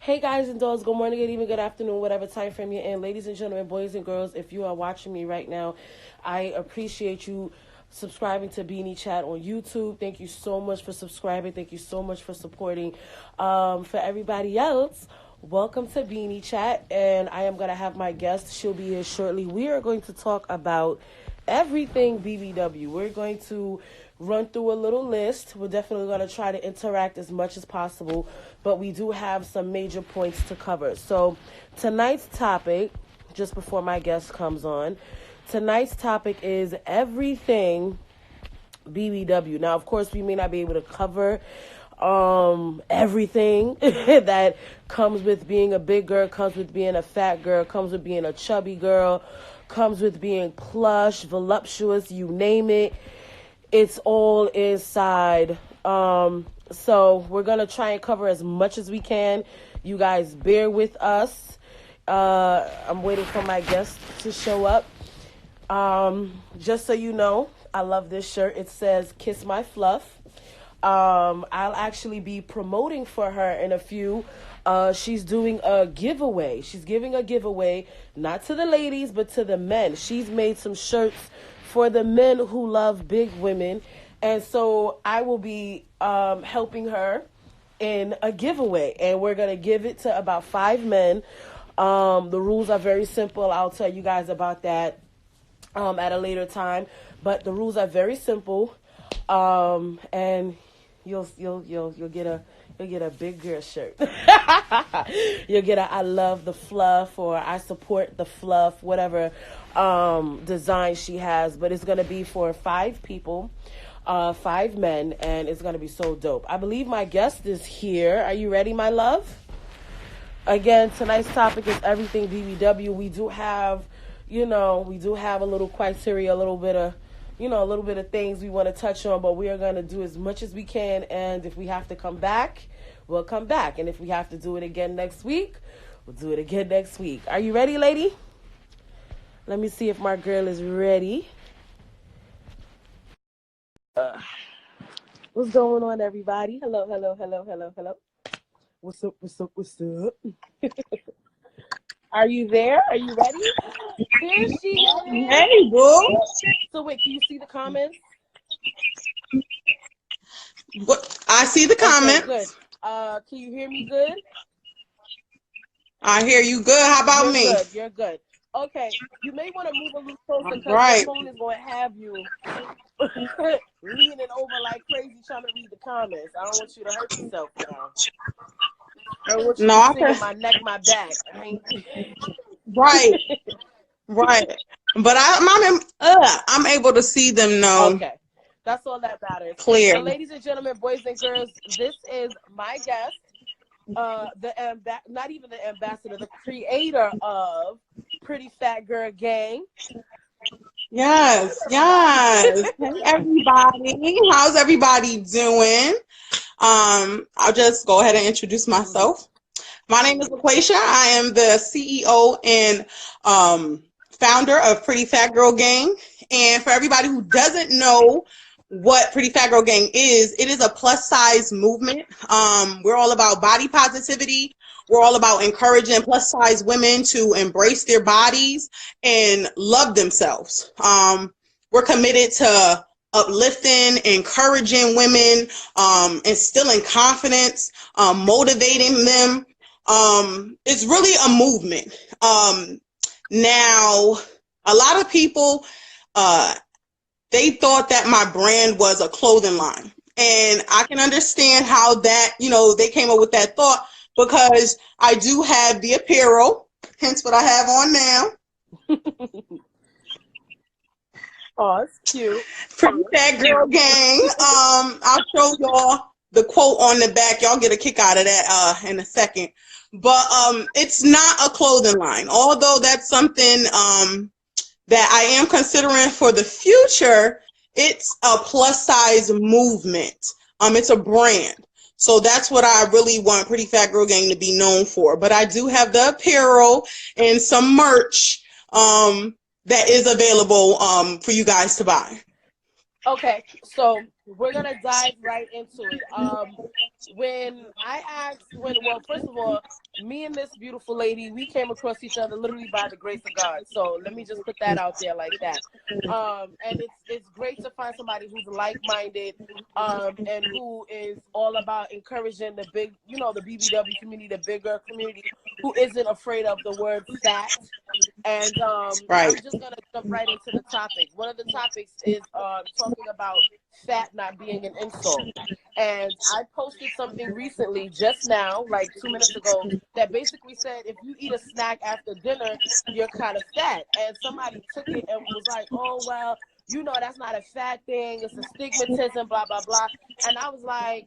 Hey guys and dolls, good morning, good evening, good afternoon, whatever time frame you're in. Ladies and gentlemen, boys and girls, if you are watching me right now, I appreciate you subscribing to Beane Chat on YouTube. Thank you so much for subscribing. Thank you so much for supporting. For everybody else, welcome to Beane Chat, and I am going to have my guest. She'll be here shortly. We are going to talk about everything BBW. We're going to run through a little list. We're definitely going to try to interact as much as possible, but we do have some major points to cover. So tonight's topic, just before my guest comes on, tonight's topic is everything BBW. Now, of course, we may not be able to cover everything that comes with being a big girl, comes with being a fat girl, comes with being a chubby girl, comes with being plush, voluptuous, you name it. It's all inside. So we're going to try and cover as much as we can. You guys bear with us. I'm waiting for my guest to show up. Just so you know, I love this shirt. It says, "Kiss My Fluff." I'll actually be promoting for her in a few. She's doing a giveaway. She's giving a giveaway, not to the ladies, but to the men. She's made some shirts for the men who love big women. And so I will be helping her in a giveaway. And we're going to give it to about 5 men. The rules are very simple. I'll tell you guys about that at a later time. But the rules are very simple. And you'll get a big girl shirt. You'll get a "I love the fluff" or "I support the fluff," whatever design she has. But it's going to be for 5 people, 5 men, and it's going to be so dope. I believe my guest is here. Are you ready, my love? Again, tonight's topic is everything BBW. We do have a little criteria, a little bit of things we want to touch on, but we are going to do as much as we can. And if we have to come back, we'll come back. And if we have to do it again next week, we'll do it again next week. Are you ready, lady? Let me see if my girl is ready. What's going on, everybody? Hello, hello, hello, hello, hello. What's up, what's up, what's up? Are you there? Are you ready? Here she is. Hey, boo. So wait, can you see the comments? What? I see the comments. Okay, good. Can you hear me good? I hear you good. How about me? Good. You're good. Okay, you may want to move a little closer because Right. the phone is going to have you leaning over like crazy trying to read the comments. I don't want you to hurt yourself now. I want you to see my neck, my back. Right. Right. But I'm able to see them now. Okay. That's all that matters. Clear. So, ladies and gentlemen, boys and girls, this is my guest, not even the ambassador, the creator of Pretty Fat Girl Gang. Yes. Hey, everybody. How's everybody doing? I'll just go ahead and introduce myself. My name is LaQuasia. I am the CEO and founder of Pretty Fat Girl Gang. And for everybody who doesn't know what Pretty Fat Girl Gang is, it is a plus size movement. We're all about body positivity. We're all about encouraging plus size women to embrace their bodies and love themselves. We're committed to uplifting, encouraging women, instilling confidence, motivating them. It's really a movement. Now, a lot of people, they thought that my brand was a clothing line. And I can understand how that, they came up with that thought, because I do have the apparel, hence what I have on now. Oh, it's cute. Pretty Fat Girl Gang. I'll show y'all the quote on the back. Y'all get a kick out of that in a second. But it's not a clothing line, although that's something that I am considering for the future. It's a plus size movement. It's a brand. So that's what I really want Pretty Fat Girl Gang to be known for. But I do have the apparel and some merch that is available for you guys to buy. Okay, so we're gonna dive right into it. Well, first of all, me and this beautiful lady, we came across each other literally by the grace of God. So let me just put that out there like that. And it's great to find somebody who's like-minded, and who is all about encouraging the big, the BBW community, the bigger community, who isn't afraid of the word fat. And Right. I'm just gonna jump right into the topic. One of the topics is talking about fat not being an insult. And I posted something recently, just now, like 2 minutes ago, that basically said if you eat a snack after dinner, you're kind of fat. And somebody took it and was like, "Oh well, that's not a fat thing. It's a stigmatism, blah blah blah." And I was like,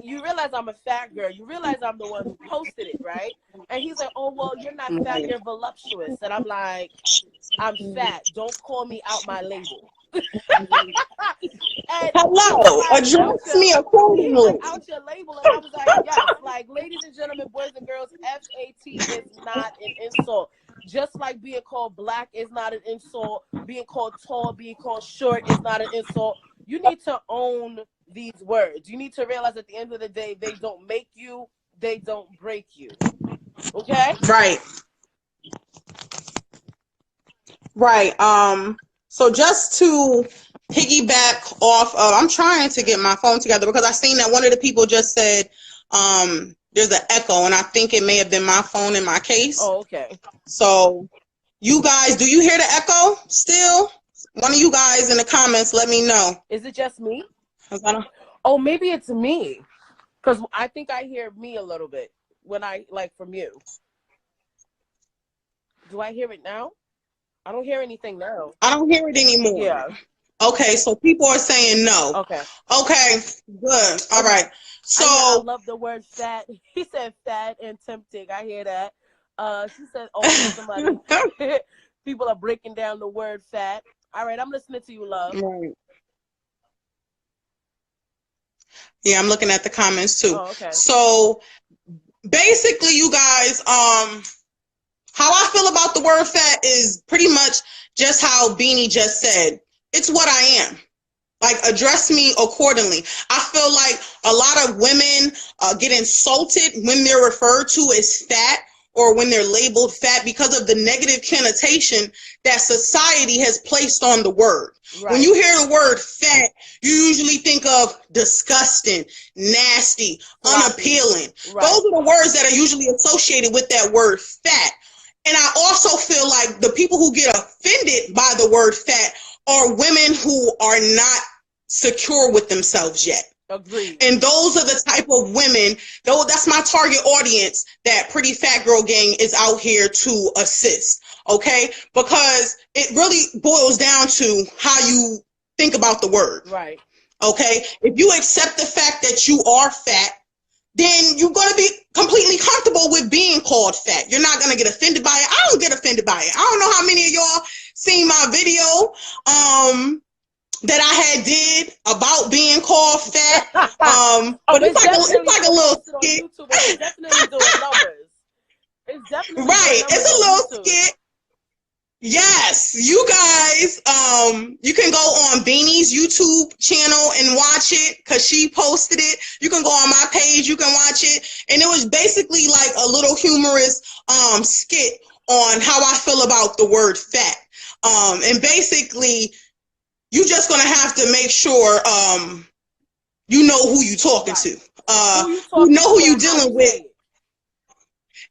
you realize I'm a fat girl. You realize I'm the one who posted it, right? And he's like, "Oh, well, you're not fat, you're voluptuous." And I'm like, "I'm fat. Don't call me out my label." And Hello, like, address me accordingly. Like, out your label. And I was like, yes, like, ladies and gentlemen, boys and girls, FAT is not an insult. Just like being called black is not an insult, being called tall, being called short is not an insult. You need to own these words. You need to realize at the end of the day, they don't make you, they don't break you. Okay? Right. Right. So just to piggyback off of, I'm trying to get my phone together because I seen that one of the people just said there's an echo, and I think it may have been my phone in my case. Oh, okay. So you guys, do you hear the echo still? One of you guys in the comments, let me know. Is it just me? Oh, maybe it's me, because I think I hear me a little bit when I, like, from you. Do I hear it now? I don't hear anything now. I don't hear it anymore. Yeah. Okay, so people are saying no. Okay. Okay, good. All right. So I love the word fat. He said fat and tempting. I hear that. She said, "Oh, somebody." People are breaking down the word fat. All right, I'm listening to you, love. Right. Yeah, I'm looking at the comments too. Oh, okay. So basically, you guys, how I feel about the word fat is pretty much just how Beanie just said. It's what I am. Like, address me accordingly. I feel like a lot of women get insulted when they're referred to as fat or when they're labeled fat because of the negative connotation that society has placed on the word. Right. When you hear the word fat, you usually think of disgusting, nasty, unappealing. Right. Those are the words that are usually associated with that word fat. And I also feel like the people who get offended by the word fat are women who are not secure with themselves yet. Agreed. And those are the type of women, though that's my target audience, that Pretty Fat Girl Gang is out here to assist. Okay? Because it really boils down to how you think about the word. Right. Okay? If you accept the fact that you are fat, then you're going to be completely comfortable with being called fat. You're not going to get offended by it. I don't get offended by it. I don't know how many of y'all seen my video that I had did about being called fat. But it's like a little skit. It's definitely doing numbers. It's definitely right. It's a little skit. Yes, you guys, you can go on Beanie's YouTube channel and watch it because she posted it. You can go on my page, you can watch it. And it was basically like a little humorous skit on how I feel about the word fat. And basically, you're just going to have to make sure you know who you're talking to. You know who you're dealing with.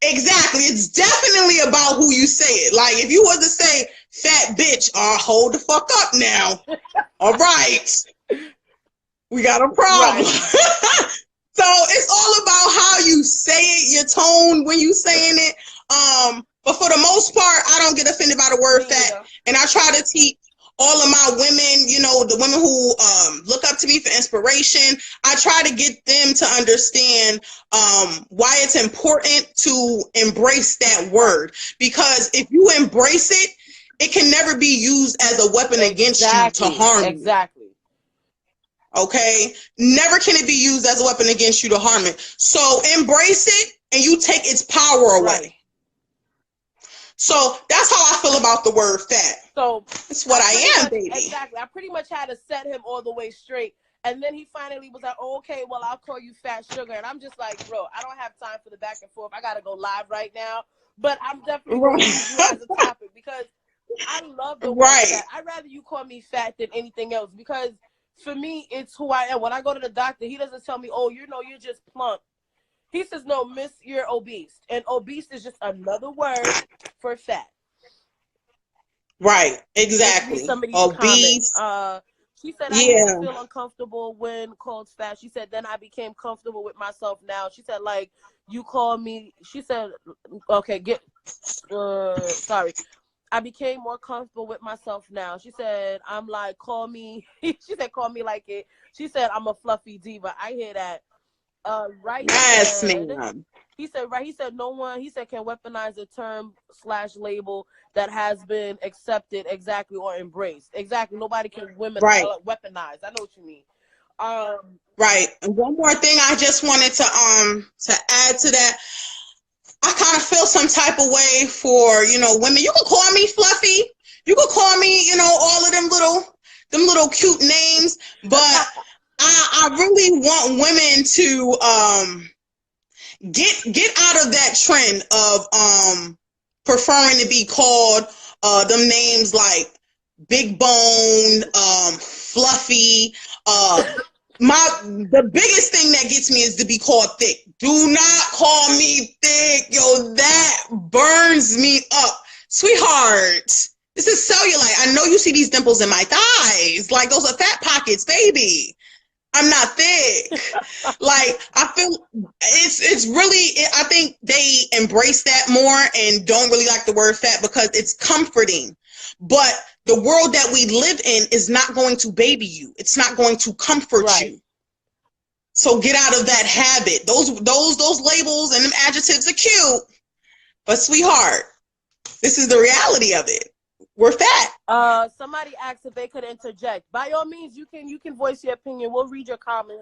Exactly. It's definitely about who you say it. Like, if you was to say fat bitch, hold the fuck up now. All right. We got a problem. Right. So it's all about how you say it, your tone when you saying it. But for the most part, I don't get offended by the word fat. And I try to teach all of my women, the women who look up to me for inspiration, I try to get them to understand why it's important to embrace that word. Because if you embrace it, it can never be used as a weapon against you to harm you. Exactly. Okay? Never can it be used as a weapon against you to harm it. So embrace it and you take its power away. Right. So that's how I feel about the word fat. So it's what I am, much, baby. Exactly. I pretty much had to set him all the way straight. And then he finally was like, oh, okay, well, I'll call you Fat Sugar. And I'm just like, bro, I don't have time for the back and forth. I got to go live right now. But I'm definitely going to use you as a topic because I love the word fat. I'd rather you call me fat than anything else because for me, it's who I am. When I go to the doctor, he doesn't tell me, oh, you're just plump. He says, no, miss, you're obese. And obese is just another word for fat. Right, exactly. Obese. She said, I used to feel uncomfortable when called fat. She said, then I became comfortable with myself now. She said, like, you call me. She said, okay, sorry. I became more comfortable with myself now. She said, I'm like, call me. She said, call me like it. She said, I'm a fluffy diva. I hear that. Right. Yes, ma'am. He said, right. He said, no one, he said, can weaponize a term / label that has been accepted exactly or embraced. Exactly. Nobody can weaponize. I know what you mean. Right. And one more thing I just wanted to add to that. I kind of feel some type of way for, women. You can call me fluffy. You can call me, all of them little cute names, but I really want women to get out of that trend of preferring to be called them names like big bone, fluffy. The biggest thing that gets me is to be called thick. Do not call me thick. Yo, that burns me up. Sweetheart, this is cellulite. I know you see these dimples in my thighs. Like, those are fat pockets, baby. I'm not thick. Like, I feel it's really, I think they embrace that more and don't really like the word fat because it's comforting. But the world that we live in is not going to baby you. It's not going to comfort you. So get out of that habit. Those labels and them adjectives are cute, but sweetheart, this is the reality of it. We're fat. Somebody asked if they could interject. By all means, you can voice your opinion. We'll read your comment.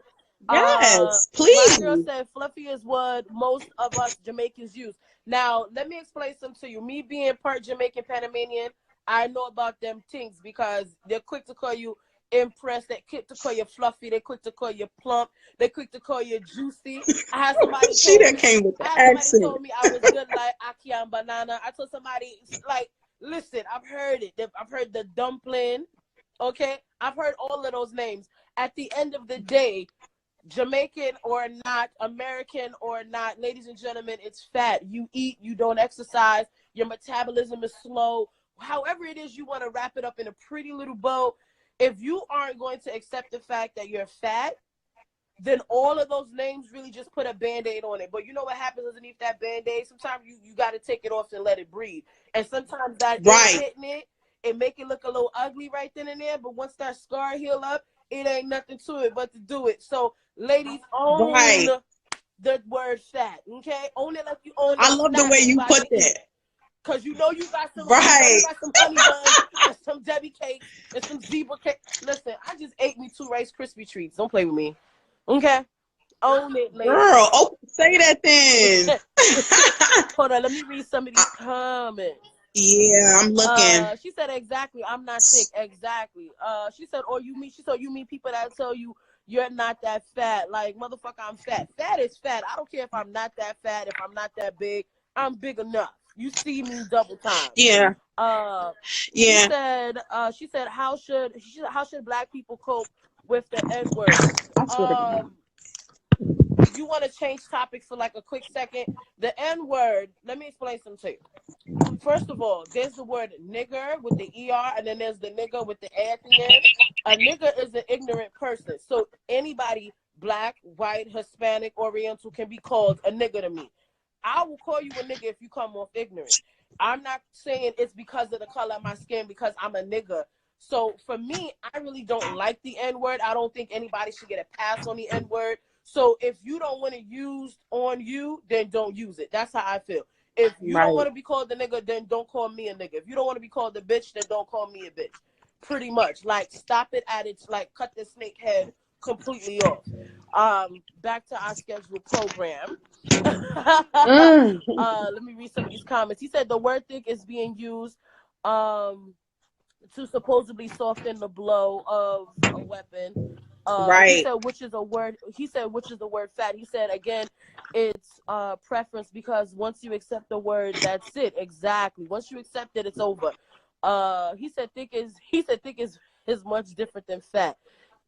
Yes, please. My girl said fluffy is what most of us Jamaicans use. Now, let me explain some to you. Me being part Jamaican Panamanian, I know about them things because they're quick to call you impressed. They're quick to call you fluffy. They're quick to call you plump. They're quick to call you juicy. I had somebody told me I was good like Aki and banana. I told somebody like, listen, I've heard it. I've heard the dumpling. Okay, I've heard all of those names. At the end of the day, Jamaican or not, American or not, ladies and gentlemen, it's fat. You eat, you don't exercise, your metabolism is slow. However it is you want to wrap it up in a pretty little bow, if you aren't going to accept the fact that you're fat, then all of those names really just put a Band-Aid on it. But you know what happens underneath that Band-Aid? Sometimes you got to take it off and let it breathe. And sometimes that hitting it make it look a little ugly right then and there. But once that scar heal up, it ain't nothing to it but to do it. So, ladies, own the word fat, okay? Own it like you own it. I love the way you put that. Because you know you got some, you got some honey buns and some Debbie cakes and some zebra cake. Listen, I just ate me 2 Rice Krispie treats. Don't play with me. Okay? Own it, ladies. Girl, say that then. Hold on, let me read some of these comments. Yeah, I'm looking. She said, exactly, I'm not sick. Exactly. She said, you mean people that tell you you're not that fat. Like, motherfucker, I'm fat. Fat is fat. I don't care if I'm not that fat, if I'm not that big. I'm big enough. You see me double time. Yeah. She said, how should Black people cope with the N-word? You want to change topics for like a quick second? The N-word, let me explain something to you. First of all, there's the word nigger with the ER, and then there's the nigger with the A at the end. A nigger is an ignorant person. So anybody, Black, white, Hispanic, Oriental, can be called a nigger to me. I will call you a nigga if you come off ignorant. I'm not saying it's because of the color of my skin, because I'm a nigga. So for me, I really don't like the N-word. I don't think anybody should get a pass on the N-word. So if you don't want it used on you, then don't use it. That's how I feel. If you don't want to be called a nigga, then don't call me a nigga. If you don't want to be called a bitch, then don't call me a bitch. Pretty much. Like, stop it at its, like, cut the snake head completely off. Back to our scheduled program. Mm. Let me read some of these comments. He said the word thick is being used um to supposedly soften the blow of a weapon. He Right. said which is a word. He said which is the word fat. He said again, it's preference, because once you accept the word, that's it. Exactly. Once you accept it, it's over. He said thick is much different than fat.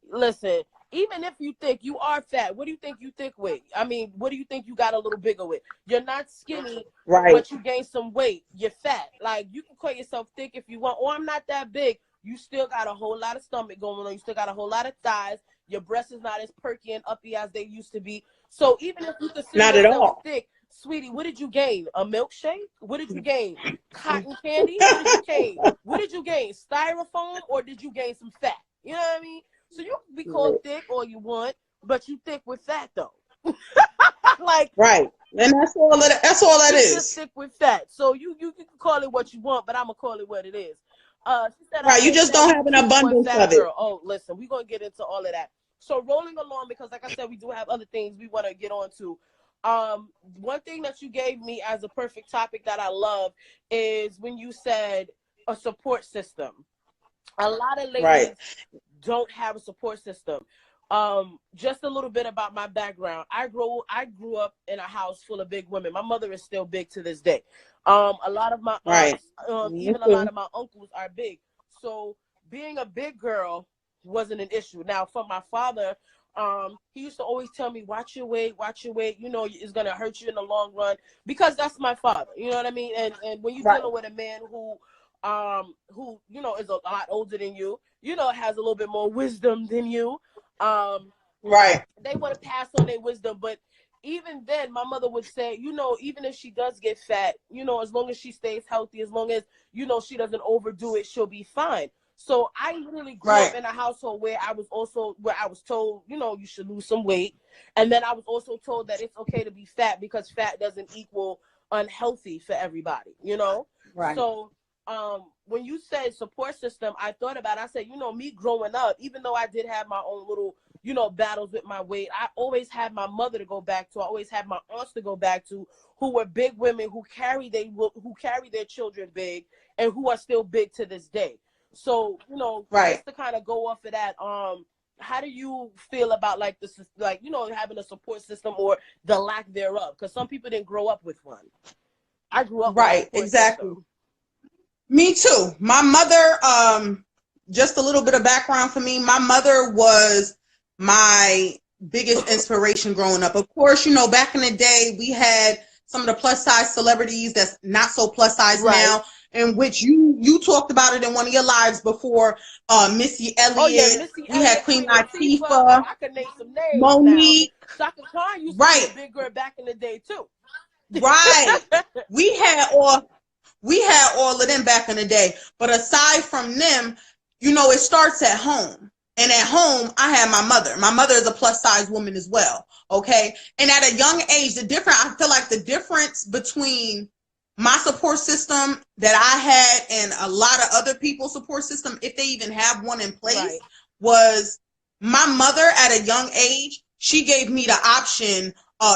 Listen, even if you think you are fat, what do you think you thick with? I mean, what do you think you got a little bigger with? You're not skinny, Right. but you gain some weight. You're fat. Like, you can call yourself thick if you want. Or I'm not that big. You still got a whole lot of stomach going on. You still got a whole lot of thighs. Your breasts is not as perky and uppy as they used to be. So even if you consider Not at yourself all. thick, sweetie, what did you gain? A milkshake? What did you gain? Cotton candy? What did you gain? What did you gain? Styrofoam, or did you gain some fat? You know what I mean? So you can be called thick all you want, but you thick with fat though. Like, Right. And that's all that you just is. thick with fat. So you can call it what you want, but I'm gonna call it what it is. She said I Right. You hate just that don't new have an cute boy abundance fat of it. girl. Oh, listen, we're gonna get into all of that. So rolling along, because like I said, we do have other things we want to get on to. One thing that you gave me as a perfect topic that I love is when you said a support system. A lot of Right. ladies don't have a support system. Just a little bit about my background. I grew up in a house full of big women. My mother is still big to this day. A lot of my Right. aunts, Me even a lot too. of my uncles are big. So being a big girl wasn't an issue. Now, for my father, he used to always tell me, watch your weight, watch your weight. You know, it's gonna hurt you in the long run, because that's my father. You know what I mean? And when you're Right. dealing with a man who is a lot older than you, has a little bit more wisdom than you. Right. They want to pass on their wisdom, but even then, my mother would say, even if she does get fat, as long as she stays healthy, as long as she doesn't overdo it, she'll be fine. So I really grew up Right. in a household where I was told, you should lose some weight, and then I was also told that it's okay to be fat, because fat doesn't equal unhealthy for everybody. Right. So when you said support system, I thought about it. I said, me growing up, even though I did have my own little, battles with my weight, I always had my mother to go back to. I always had my aunts to go back to, who were big women who carry their children big, and who are still big to this day. So, Right. just to kind of go off of that, how do you feel about like this, like, having a support system, or the lack thereof? Because some people didn't grow up with one. I grew up with a Right. support Exactly. system. Me too. My mother, just a little bit of background for me. My mother was my biggest inspiration growing up. Of course, back in the day, we had some of the plus size celebrities that's not so plus size Right. now, in which you talked about it in one of your lives before. Missy Oh yeah, Elliott. Missy We had Elliott, Queen Queen Latifah. Oh, Latifah, I could name some names now. Monique. Shaka Khan used to be a Right, big girl back in the day too. right. We had all of them back in the day. But aside from them, it starts at home. And at home, I had my mother. My mother is a plus size woman as well. Okay. And at a young age, I feel like the difference between my support system that I had and a lot of other people's support system, if they even have one in place, Right. was my mother at a young age. She gave me the option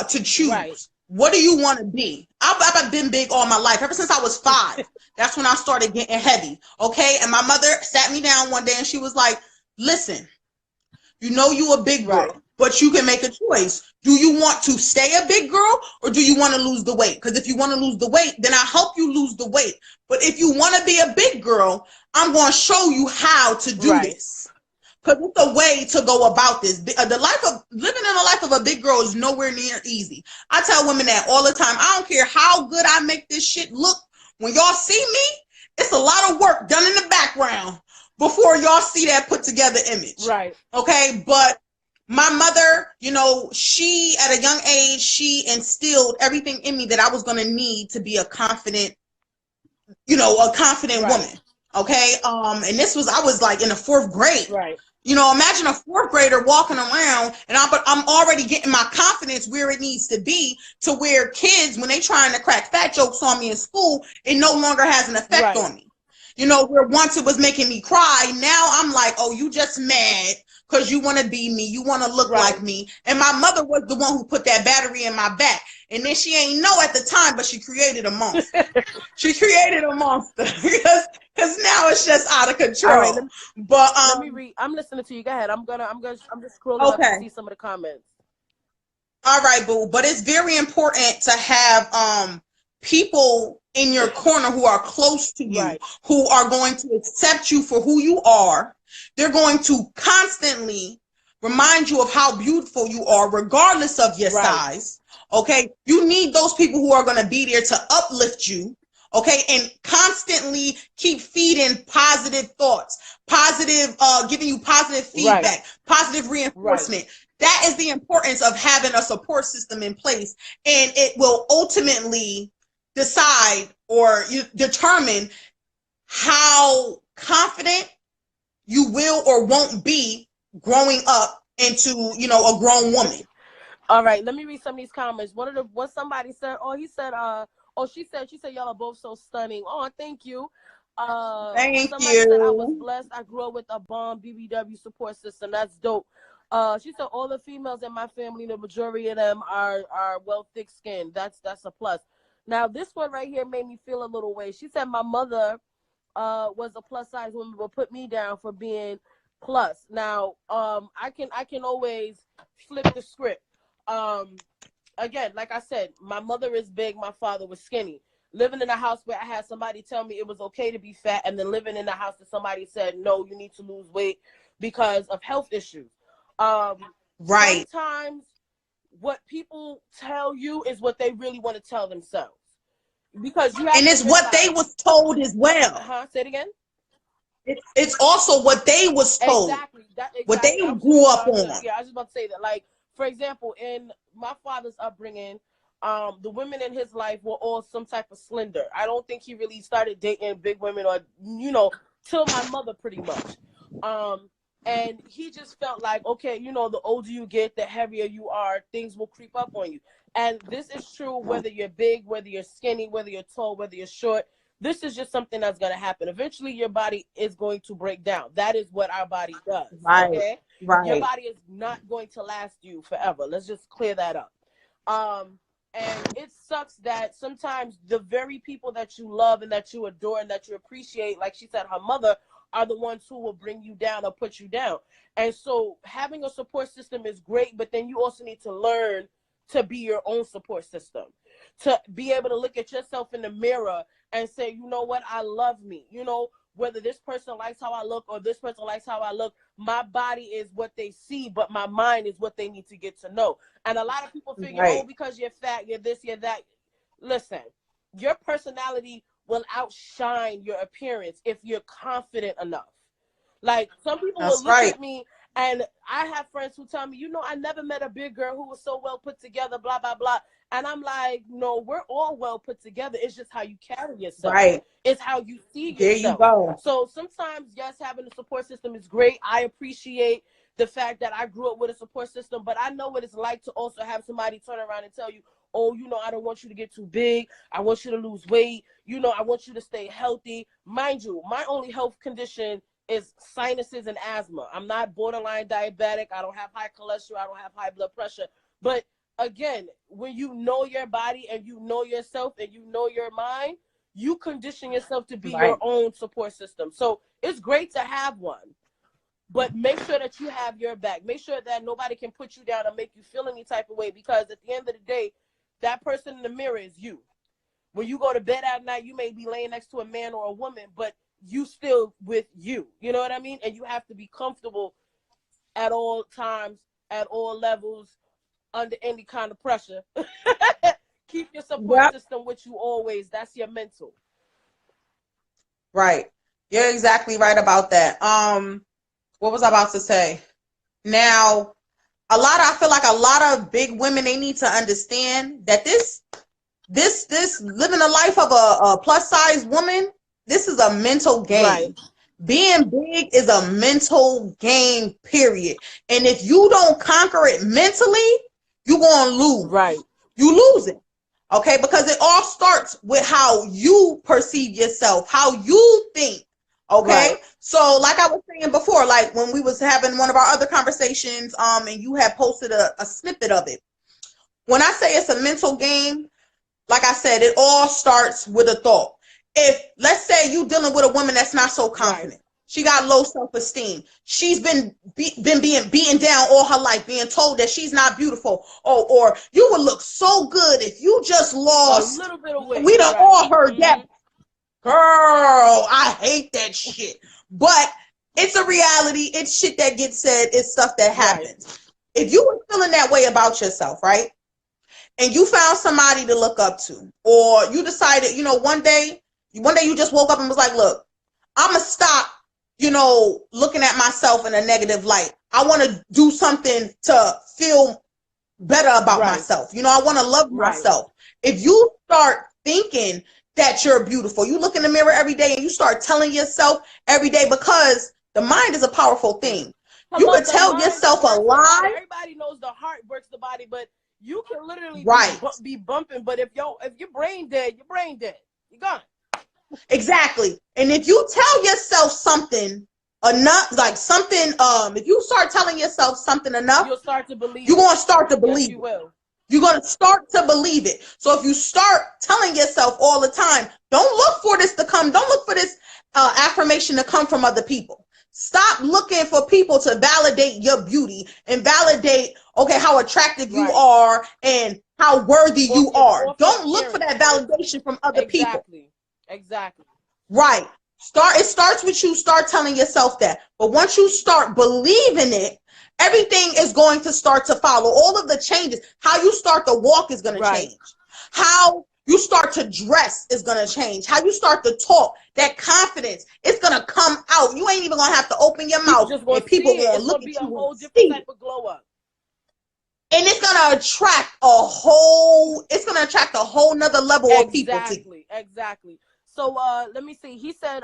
to choose. Right. What do you want to be? I've been big all my life. Ever since I was 5. That's when I started getting heavy. Okay. And my mother sat me down one day and she was like, listen, you a big girl, Right. but you can make a choice. Do you want to stay a big girl, or do you want to lose the weight? Because if you want to lose the weight, then I'll help you lose the weight. But if you want to be a big girl, I'm going to show you how to do Right. this. Because it's a way to go about this. Living in the life of a big girl is nowhere near easy. I tell women that all the time. I don't care how good I make this shit look. When y'all see me, it's a lot of work done in the background before y'all see that put together image. Right. Okay. But my mother, she, at a young age, she instilled everything in me that I was going to need to be a confident Right. woman. Okay. And I was like in the 4th grade. Right. Imagine a 4th grader walking around and I'm already getting my confidence where it needs to be, to where kids, when they trying to crack fat jokes on me in school, it no longer has an effect Right. on me. Where once it was making me cry, now I'm like, oh, you just mad because you want to be me, you want to look Right. like me. And my mother was the one who put that battery in my back. And then she ain't know at the time, but she created a monster. She created a monster because now it's just out of control. All right, but let me read. I'm listening to you. Go ahead. I'm just scrolling up to see some of the comments. All right, boo. But it's very important to have people in your corner who are close to you, Right. who are going to accept you for who you are. They're going to constantly remind you of how beautiful you are, regardless of your size. Okay, you need those people who are going to be there to uplift you. Okay, and constantly keep feeding positive thoughts, giving you positive feedback, positive reinforcement. That is the importance of having a support system in place, and it will ultimately decide or determine how confident you will or won't be growing up into, a grown woman. All right, let me read some of these comments. What somebody said, she said y'all are both so stunning. Oh, thank you. Thank somebody you. said I was blessed. I grew up with a bomb BBW support system. That's dope. She said all the females in my family, the majority of them are well thick skinned. That's a plus. Now this one right here made me feel a little way. She said my mother was a plus size woman, but put me down for being plus. Now I can always flip the script. Again, like I said, my mother is big, my father was skinny. Living in a house where I had somebody tell me it was okay to be fat, and then living in a house that somebody said, no, you need to lose weight because of health issues. Sometimes what people tell you is what they really want to tell themselves. Because you have and it's what they was told as well. Say it again. It's also what they was told. Exactly. What they grew up on. Yeah, I was just about to say that. Like, for example, in my father's upbringing, the women in his life were all some type of slender. I don't think he really started dating big women or, till my mother pretty much. And he just felt like, okay, the older you get, the heavier you are, things will creep up on you. And this is true whether you're big, whether you're skinny, whether you're tall, whether you're short. This is just something that's going to happen. Eventually, your body is going to break down. That is what our body does. Right. Okay? Right. Your body is not going to last you forever. Let's just clear that up. And it sucks that sometimes the very people that you love and that you adore and that you appreciate, like she said, her mother, are the ones who will bring you down or put you down. And so having a support system is great, but then you also need to learn to be your own support system, to be able to look at yourself in the mirror and say, you know what, I love me. Whether this person likes how I look or this person likes how I look, my body is what they see, but my mind is what they need to get to know. And a lot of people figure, oh, because you're fat, you're this, you're that. Listen, your personality will outshine your appearance if you're confident enough. Like, some people will look at me, and I have friends who tell me, I never met a big girl who was so well put together, blah, blah, blah. And I'm like, no, we're all well put together. It's just how you carry yourself. Right. It's how you see yourself. There you go. So sometimes, yes, having a support system is great. I appreciate the fact that I grew up with a support system, but I know what it's like to also have somebody turn around and tell you, oh, I don't want you to get too big. I want you to lose weight. I want you to stay healthy. Mind you, my only health condition is sinuses and asthma. I'm not borderline diabetic. I don't have high cholesterol. I don't have high blood pressure. But again, when you know your body and you know yourself and you know your mind, you condition yourself to be your own support system. So it's great to have one, but make sure that you have your back. Make sure that nobody can put you down or make you feel any type of way, because at the end of the day, that person in the mirror is you. When you go to bed at night, you may be laying next to a man or a woman, but you still with you. You know what I mean? And you have to be comfortable at all times, at all levels, under any kind of pressure. Keep your support system with you always. That's your mental. Right. You're exactly right about that. What was I about to say? Now, I feel like a lot of big women, they need to understand that this living the life of a plus size woman, this is a mental game. Right. Being big is a mental game, period. And if you don't conquer it mentally, you're going to lose. Right. You lose it. Okay? Because it all starts with how you perceive yourself, how you think Okay. Right. So like I was saying before, like when we was having one of our other conversations, and you had posted a snippet of it. When I say it's a mental game, like I said, it all starts with a thought. If let's say you dealing with a woman that's not so confident, Right. she got low self-esteem. She's been being beaten down all her life, being told that she's not beautiful, or you would look so good if you just A lost. little bit of weight. We done Right. all heard that. Girl, I hate that shit. But it's a reality. It's shit that gets said. It's stuff that happens. Right. If you were feeling that way about yourself, right? And you found somebody to look up to, or you decided, one day you just woke up and was like, look, I'm going to stop, looking at myself in a negative light. I want to do something to feel better about myself. I want to love myself. If you start thinking that you're beautiful, you look in the mirror every day and you start telling yourself every day, because the mind is a powerful thing. You can tell yourself a lie. Everybody knows the heart works the body, but you can literally be bumping. But if your brain dead, your brain dead. You're gone. Exactly. And if you tell yourself something enough, like something, if you start telling yourself something enough, you'll start to believe. You're gonna start to believe. Yes, you will. You're gonna start to believe it. So if you start telling yourself all the time, don't look for this to come. Don't look for this affirmation to come from other people. Stop looking for people to validate your beauty and validate, okay, how attractive you are and how worthy you are. Don't look for that validation from other people. Exactly. Right. It starts with you. Start telling yourself that. But once you start believing it, everything is going to start to follow. All of the changes. How you start to walk is going to change. How you start to dress is going to change. How you start to talk, that confidence, it's going to come out. You ain't even going to have to open your mouth, and people going to look at you. It's going to be a whole different type of glow up. And it's going to attract a whole nother level of people to you. Exactly. So let me see. He said